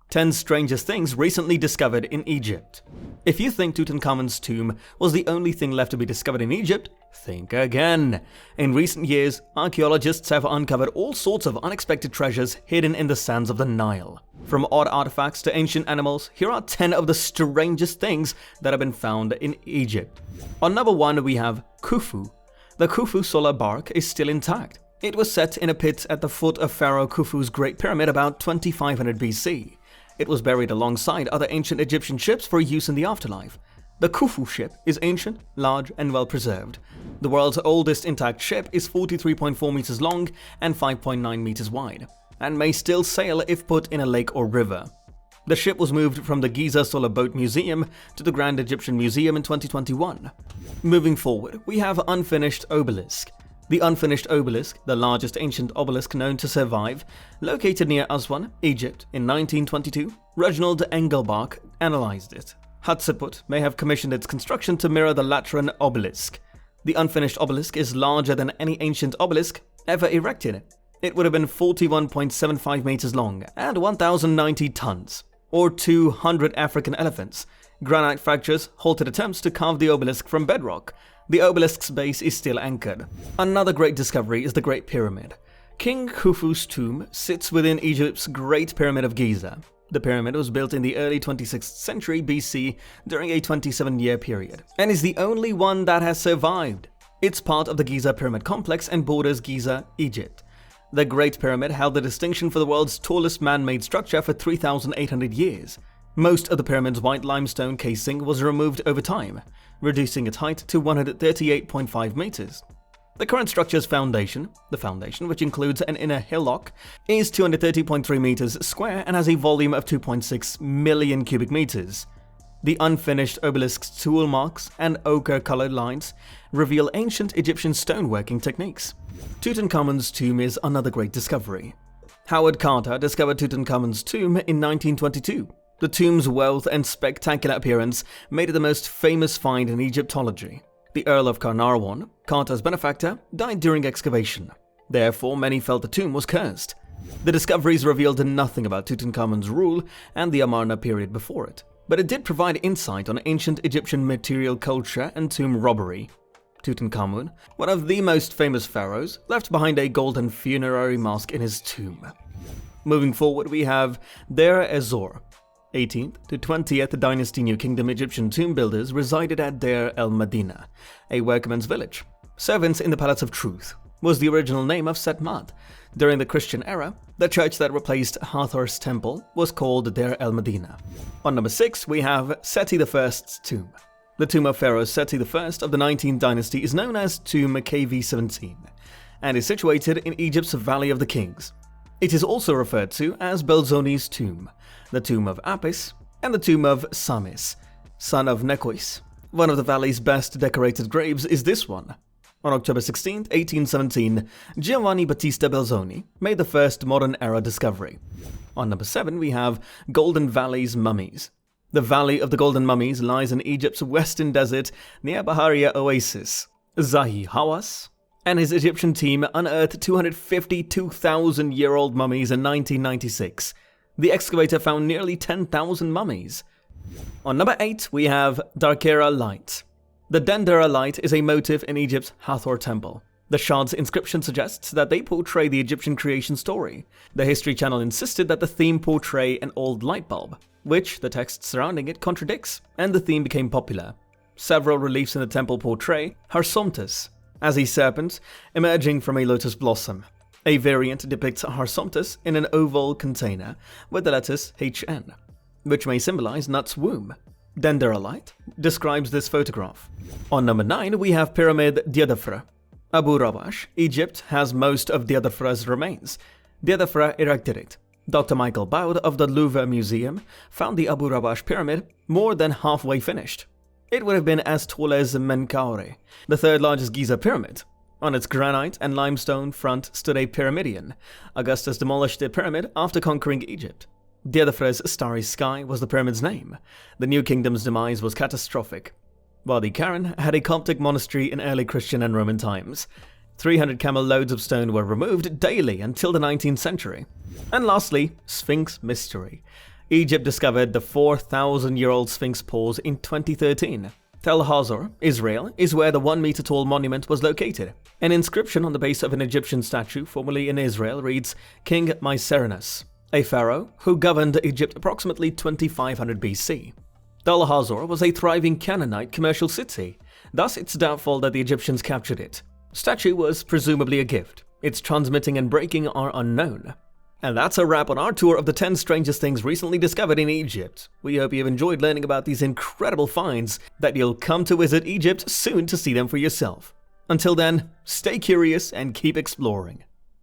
10 strangest things recently discovered in Egypt. If you think Tutankhamun's tomb was the only thing left to be discovered in Egypt, think again. In recent years, archaeologists have uncovered all sorts of unexpected treasures hidden in the sands of the Nile. From odd artifacts to ancient animals, here are 10 of the strangest things that have been found in Egypt. On number 1, we have Khufu. The Khufu solar barque is still intact. It was set in a pit at the foot of Pharaoh Khufu's Great Pyramid about 2500 BC. It was buried alongside other ancient Egyptian ships for use in the afterlife. The Khufu ship is ancient, large, and well preserved. The world's oldest intact ship is 43.4 meters long and 5.9 meters wide, and may still sail if put in a lake or river. The ship was moved from the Giza Solar Boat Museum to the Grand Egyptian Museum in 2021. Moving forward, we have Unfinished Obelisk. The Unfinished Obelisk, the largest ancient obelisk known to survive, located near Aswan, Egypt in 1922, Reginald Engelbach analyzed it. Hatshepsut may have commissioned its construction to mirror the Lateran obelisk. The Unfinished Obelisk is larger than any ancient obelisk ever erected. It would have been 41.75 meters long and 1,090 tons, or 200 African elephants. Granite fractures halted attempts to carve the obelisk from bedrock. The obelisk's base is still anchored. Another great discovery is the Great Pyramid. King Khufu's tomb sits within Egypt's Great Pyramid of Giza. The pyramid was built in the early 26th century BC during a 27-year period, and is the only one that has survived. It's part of the Giza Pyramid Complex and borders Giza, Egypt. The Great Pyramid held the distinction for the world's tallest man-made structure for 3,800 years. Most of the pyramid's white limestone casing was removed over time, reducing its height to 138.5 meters. The current structure's foundation, which includes an inner hillock, is 230.3 meters square and has a volume of 2.6 million cubic meters. The unfinished obelisk's tool marks and ochre-colored lines reveal ancient Egyptian stoneworking techniques. Tutankhamun's tomb is another great discovery. Howard Carter discovered Tutankhamun's tomb in 1922. The tomb's wealth and spectacular appearance made it the most famous find in Egyptology. The Earl of Carnarvon, Carter's benefactor, died during excavation. Therefore, many felt the tomb was cursed. The discoveries revealed nothing about Tutankhamun's rule and the Amarna period before it, but it did provide insight on ancient Egyptian material culture and tomb robbery. Tutankhamun, one of the most famous pharaohs, left behind a golden funerary mask in his tomb. Moving forward, we have Deir ez-Zor. 18th to 20th Dynasty New Kingdom Egyptian tomb builders resided at Deir el-Medina, a workman's village. Servants in the Palace of Truth was the original name of Setmat. During the Christian era, the church that replaced Hathor's temple was called Deir el-Medina. On number 6, we have Seti I's tomb. The tomb of Pharaoh Seti I of the 19th dynasty is known as Tomb KV17 and is situated in Egypt's Valley of the Kings. It is also referred to as Belzoni's tomb, the tomb of Apis, and the tomb of Samis, son of Nekois. One of the valley's best decorated graves is this one. On October 16, 1817, Giovanni Battista Belzoni made the first modern-era discovery. On number 7, we have Golden Valley's mummies. The Valley of the Golden Mummies lies in Egypt's western desert near Baharia Oasis. Zahi Hawass and his Egyptian team unearthed 252,000-year-old mummies in 1996. The excavator found nearly 10,000 mummies. On number 8, we have Dendera light. The Dendera light is a motif in Egypt's Hathor temple. The shard's inscription suggests that they portray the Egyptian creation story. The History Channel insisted that the theme portray an old light bulb, which the text surrounding it contradicts, and the theme became popular. Several reliefs in the temple portray Harsomtus as a serpent emerging from a lotus blossom. A variant depicts Harsomtus in an oval container with the letters HN, which may symbolize Nut's womb. Dendera light describes this photograph. On number 9, we have Pyramid Djedefre. Abu Rabash, Egypt, has most of Djedefre's remains. Djedefre erected it. Dr. Michael Baud of the Louvre Museum found the Abu Rabash pyramid more than halfway finished. It would have been as tall as Menkaure, the third largest Giza pyramid. On its granite and limestone front stood a pyramidion. Augustus demolished the pyramid after conquering Egypt. Djedefre's Starry Sky was the pyramid's name. The New Kingdom's demise was catastrophic. Wadi Karen had a Coptic monastery in early Christian and Roman times. 300 camel loads of stone were removed daily until the 19th century. And lastly, Sphinx Mystery. Egypt discovered the 4,000-year-old Sphinx paws in 2013. Tel Hazor, Israel, is where the 1-meter tall monument was located. An inscription on the base of an Egyptian statue formerly in Israel reads, King Mycerinus, a pharaoh who governed Egypt approximately 2500 BC. Tel Hazor was a thriving Canaanite commercial city, thus it's doubtful that the Egyptians captured it. Statue was presumably a gift. Its transmitting and breaking are unknown. And that's a wrap on our tour of the 10 strangest things recently discovered in Egypt. We hope you've enjoyed learning about these incredible finds, that you'll come to visit Egypt soon to see them for yourself. Until then, stay curious and keep exploring.